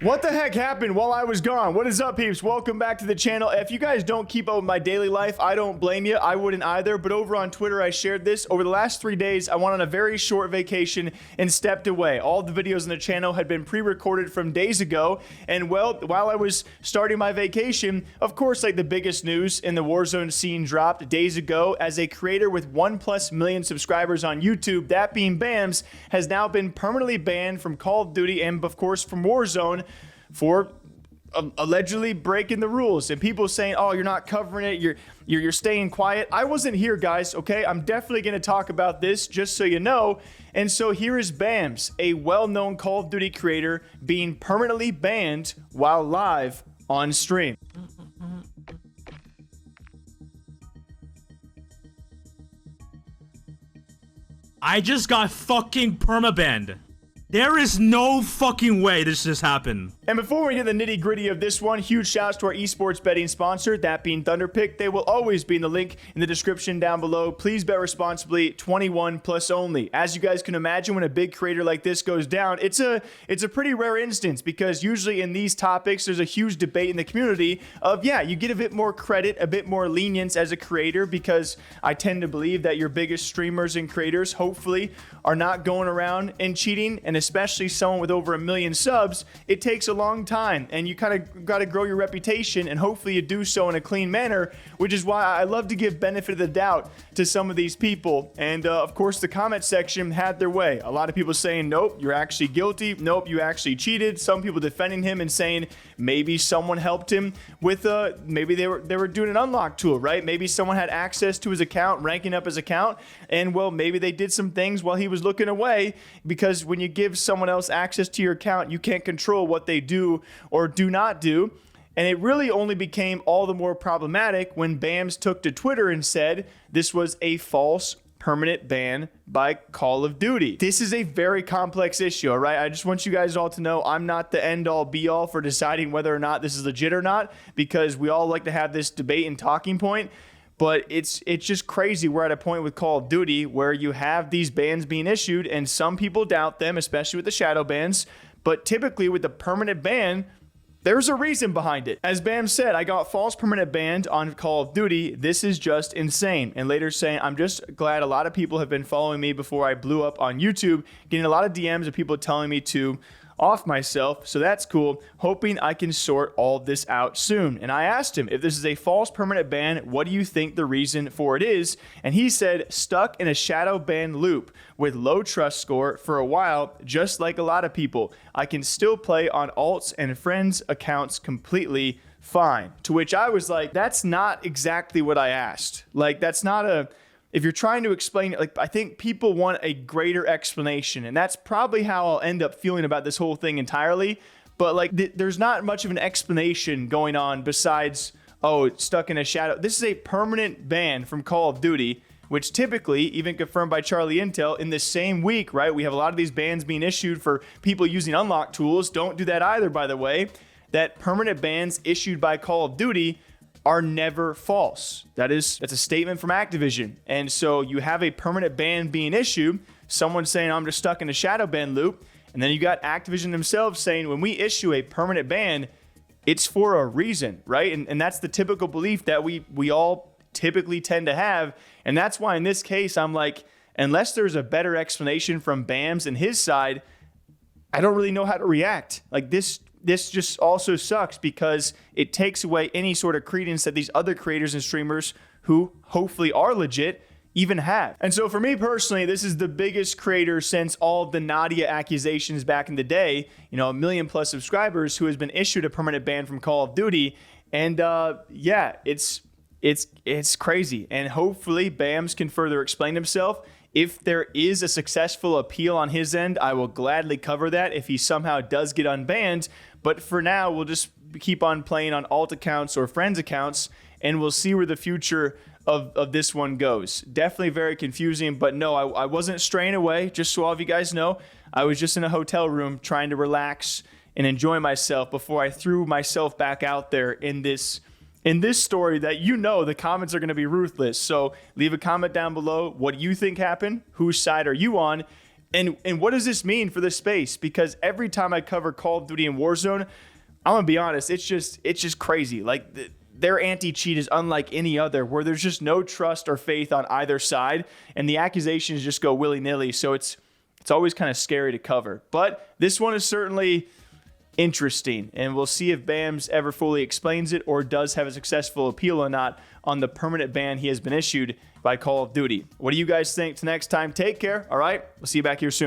What the heck happened while I was gone? What is up, peeps? Welcome back to the channel. If you guys don't keep up with my daily life, I don't blame you. I wouldn't either. But over on Twitter, I shared this. Over the last 3 days, I went on a very short vacation and stepped away. All the videos on the channel had been pre-recorded from days ago. And well, while I was starting my vacation, of course, like the biggest news in the Warzone scene dropped days ago as a creator with 1+ million subscribers on YouTube, that being BAMS, has now been permanently banned from Call of Duty and, of course, from Warzone for allegedly breaking the rules. And people saying, oh, you're not covering it, you're staying quiet. I wasn't here, guys, okay? I'm definitely going to talk about this, just so you know. And so here is BAMS, a well-known Call of Duty creator, being permanently banned while live on stream. I just got fucking permabanned. There is no fucking way this just happened. And before we get the nitty gritty of this one, huge shouts to our esports betting sponsor, that being Thunderpick. They will always be in the link in the description down below. Please bet responsibly, 21+ only. As you guys can imagine, when a big creator like this goes down, it's a pretty rare instance, because usually in these topics, there's a huge debate in the community of, yeah, you get a bit more credit, a bit more lenience as a creator, because I tend to believe that your biggest streamers and creators, hopefully, are not going around and cheating, and especially someone with over 1 million subs, it takes a long time, and you kind of got to grow your reputation, and hopefully you do so in a clean manner, which is why I love to give benefit of the doubt to some of these people. And of course, the comment section had their way. A lot of people saying, nope, you're actually guilty. Nope, you actually cheated. Some people defending him and saying maybe someone helped him with maybe they were doing an unlock tool, right? Maybe someone had access to his account, ranking up his account, and well, maybe they did some things while he was looking away, because when you give someone else access to your account, you can't control what they do or do not do. And it really only became all the more problematic when BAMS took to Twitter and said this was a false permanent ban by Call of Duty. This is a very complex issue, all right? I just want you guys all to know I'm not the end-all be-all for deciding whether or not this is legit or not, because we all like to have this debate and talking point. But it's just crazy. We're at a point with Call of Duty where you have these bans being issued, and some people doubt them, especially with the shadow bans. But typically with the permanent ban, there's a reason behind it. As BAM said, I got false permanent banned on Call of Duty. This is just insane. And later saying, I'm just glad a lot of people have been following me before I blew up on YouTube, getting a lot of DMs of people telling me to off myself, so that's cool. Hoping I can sort all this out soon. And I asked him, if this is a false permanent ban, what do you think the reason for it is? And he said, stuck in a shadow ban loop with low trust score for a while, just like a lot of people. I can still play on alts and friends accounts completely fine. To which I was like, that's not exactly what I asked. Like, that's not a... If you're trying to explain it, like, I think people want a greater explanation, and that's probably how I'll end up feeling about this whole thing entirely. But like, there's not much of an explanation going on besides, oh, it's stuck in a shadow. This is a permanent ban from Call of Duty, which typically, even confirmed by Charlie Intel, in the same week, right? We have a lot of these bans being issued for people using unlock tools. Don't do that either, by the way. That permanent bans issued by Call of Duty are never false. That's a statement from Activision. And so you have a permanent ban being issued, someone saying I'm just stuck in a shadow ban loop, and then you got Activision themselves saying when we issue a permanent ban, it's for a reason, right? And that's the typical belief that we all typically tend to have. And that's why in this case, I'm like, unless there's a better explanation from BAMS and his side, I don't really know how to react. Like, this just also sucks, because it takes away any sort of credence that these other creators and streamers who hopefully are legit even have. And so for me personally, this is the biggest creator since all of the Nadia accusations back in the day, you know, 1 million+ subscribers, who has been issued a permanent ban from Call of Duty. And yeah, it's crazy. And hopefully BAMS can further explain himself. If there is a successful appeal on his end, I will gladly cover that if he somehow does get unbanned. But for now, we'll just keep on playing on alt accounts or friends accounts, and we'll see where the future of this one goes. Definitely very confusing, but no, I wasn't straying away, just so all of you guys know. I was just in a hotel room trying to relax and enjoy myself before I threw myself back out there in this story that, you know, the comments are going to be ruthless. So leave a comment down below. What do you think happened? Whose side are you on? And what does this mean for this space? Because every time I cover Call of Duty and Warzone, I'm gonna be honest, it's just crazy. Like their anti-cheat is unlike any other, where there's just no trust or faith on either side, and the accusations just go willy-nilly. So it's always kind of scary to cover. But this one is certainly interesting, and we'll see if BAMS ever fully explains it or does have a successful appeal or not on the permanent ban he has been issued by Call of Duty. What do you guys think? Till next time, take care. All right, we'll see you back here soon.